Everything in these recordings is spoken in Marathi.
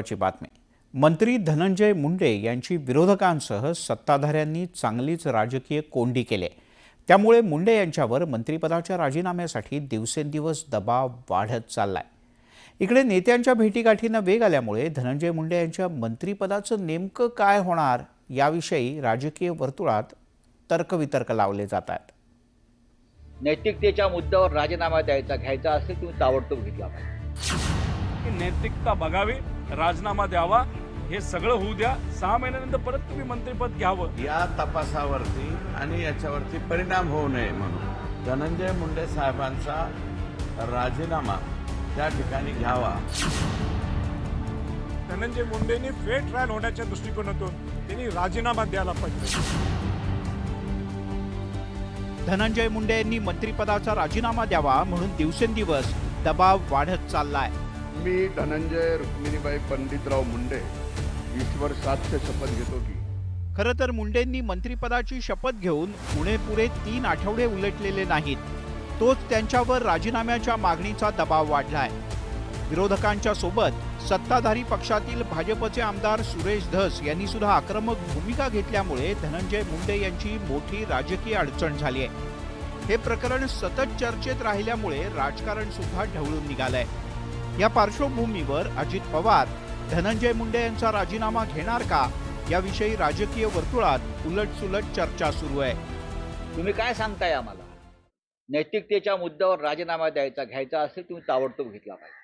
महत्त्वाची बातमी। मंत्री धनंजय मुंडे यांची विरोधकांसह सत्ताधाऱ्यांनी चांगलीच राजकीय कोंडी केली। त्यामुळे मुंडे यांच्यावर मंत्रिपदाच्या राजीनाम्यासाठी दिवसेंदिवस दबाव वाढत चाललाय। इकडे नेत्यांच्या भेटीगाठींना वेग आल्यामुळे धनंजय मुंडे यांच्या मंत्रिपदाचं नेमकं काय होणार याविषयी राजकीय वर्तुळात तर्कवितर्क लावले जातात। नैतिकतेच्या मुद्द्यावर राजीनामा घ्यायचा असेल तुम्ही ताबडतोब घेतला पाहिजे। नैतिकता बघावी, राजीनामा द्यावा, हे सगळं होऊ द्या। 6 महिन्यानंतर परत तुम्ही मंत्रिपद घ्यावं। या तपासावरती आणि याच्यावरती परिणाम होऊ नये म्हणून धनंजय मुंडे साहेबांचा राजीनामा त्या ठिकाणी घ्यावा। धनंजय मुंडेंनी फेअर ट्रायल होण्याच्या दृष्टिकोनातून त्यांनी राजीनामा द्यायला पाहिजे। धनंजय मुंडे यांनी मंत्रिपदाचा राजीनामा द्यावा म्हणून दिवसेंदिवस दबाव वाढत चाललाय। मी धनंजय रुक्मिणीबाई पंडितराव मुंडे ईश्वर साध्य शपथ घेतो की खरं तर मुंडेंनी मंत्रिपदाची शपथ घेऊन पुरे 3 आठवडे उलटलेले नाहीत, तोच त्यांच्यावर राजीनाम्याच्या मागणीचा दबाव वाढलाय। विरोधकांच्या सोबत सत्ताधारी पक्षातील भाजपचे आमदार सुरेश धस यांनी सुद्धा आक्रमक भूमिका घेतल्यामुळे धनंजय मुंडे यांची मोठी राजकीय अडचण झाली आहे। हे प्रकरण सतत चर्चेत राहिल्यामुळे राजकारण सुद्धा ढवळून निघालंय। या पार्श्वभूमीवर अजित पवार धनंजय मुंडे यांचा राजीनामा घेणार का याविषयी राजकीय वर्तुळात उलटसुलट चर्चा सुरू आहे। तुम्ही काय सांगताय आम्हाला? नैतिकतेच्या मुद्द्यावर राजीनामा घ्यायचा असेल तुम्ही ताबडतोब घेतला पाहिजे।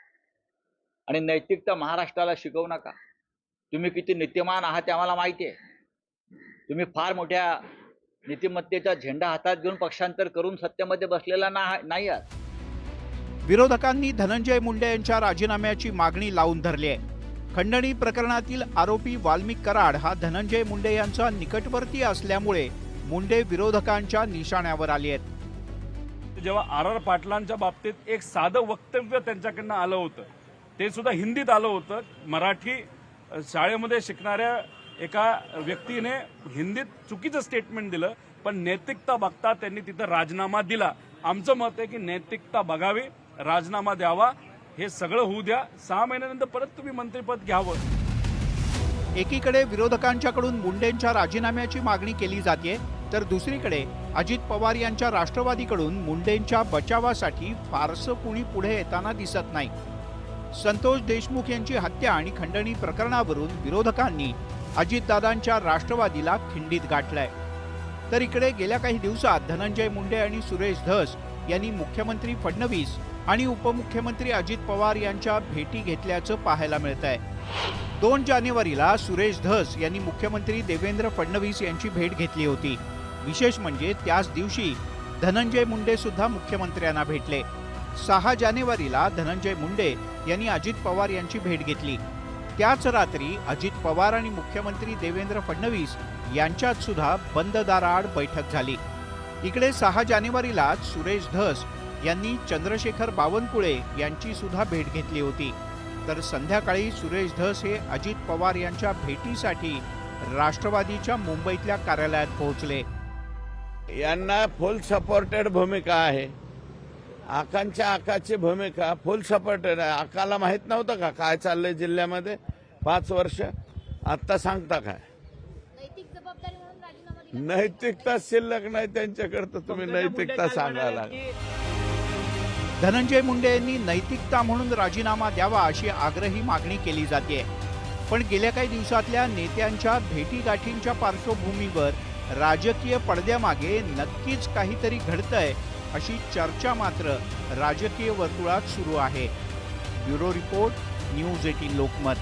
आणि नैतिकता महाराष्ट्राला शिकवू नका। तुम्ही किती नीतिमान आहात ते आम्हाला माहिती आहे। तुम्ही फार मोठ्या नीतिमत्तेचा झेंडा हातात घेऊन पक्षांतर करून सत्तेमध्ये बसलेला नाही आहात। विरोधकांनी धनंजय मुंडे यांच्या राजीनाम्याची मागणी लावून धरली आहे। खंडणी प्रकरणातील आरोपी वाल्मिक कराड हा धनंजय मुंडे यांचा निकटवर्ती असल्यामुळे मुंडे विरोधकांच्या निशाण्यावर आले आहेत। जेव्हा आर पाटलांच्या बाबतीत एक साधं वक्तव्य त्यांच्याकडनं आलं होतं, ते सुद्धा हिंदीत आलं होतं। मराठी शाळेमध्ये शिकणाऱ्या एका व्यक्तीने हिंदीत चुकीचं स्टेटमेंट दिलं, पण नैतिकता बघता त्यांनी तिथं राजीनामा दिला। आमचं मत आहे की नैतिकता बघावी, राजीनामा द्यावा, हे सगळं होऊ द्या। 6 महिन्यानंतर परत तुम्ही मंत्रिपद घ्यावं। एकीकडे विरोधकांच्याकडून मुंडेंच्या राजीनाम्याची मागणी केली जाते, तर दुसरीकडे अजित पवार यांच्या राष्ट्रवादीकडून मुंडेंच्या बचावासाठी फारसं कुणी पुढे येताना दिसत नाही। संतोष देशमुख यांची हत्या आणि खंडणी प्रकरणावरून विरोधकांनी अजितदादांच्या राष्ट्रवादीला खिंडीत गाठलाय। तर इकडे गेल्या काही दिवसात धनंजय मुंडे आणि सुरेश धस यांनी मुख्यमंत्री फडणवीस आणि उपमुख्यमंत्री अजित पवार यांच्या भेटी घेतल्याचं पाहायला मिळत आहे। 2 जानेवारीला सुरेश धस यांनी मुख्यमंत्री देवेंद्र फडणवीस यांची भेट घेतली होती। विशेष म्हणजे त्याच दिवशी धनंजय मुंडे सुद्धा मुख्यमंत्र्यांना भेटले। 6 जानेवारीला धनंजय मुंडे यांनी अजित पवार यांची भेट घेतली। त्याच रात्री अजित पवार आणि मुख्यमंत्री देवेंद्र फडणवीस यांच्यात सुद्धा बंद दाराआड बैठक झाली। इकडे 6 जानेवारीला सुरेश धस यांनी चंद्रशेखर बावनकुळे यांची सुद्धा भेट घेतली होती। तर संध्याकाळी सुरेश धस हे अजित पवार यांच्या भेटीसाठी राष्ट्रवादीच्या मुंबईतल्या कार्यालयात पोहोचले। यांना फुल सपोर्टेड भूमिका आहे। आकांची भूमिका फुल सपोर्टेड आहे। आकाला माहित नव्हतं का काय चाललंय जिल्ह्यामध्ये 5 वर्ष? आता सांगता काय? नैतिकता शिल्लक नाही त्यांच्याकडे, तुम्ही नैतिकता सांगायला। धनंजय मुंडे यांनी नैतिकता म्हणून राजीनामा द्यावा अशी आग्रही मागणी केली जाते। पण गेल्या काही दिवसातल्या नेत्यांच्या भेटीगाठींच्या पार्श्वभूमीवर राजकीय पडद्यामागे नक्कीच काहीतरी घडतंय अशी चर्चा मात्र राजकीय वर्तुळात सुरू आहे। Bureau report, news 18 Lokmat.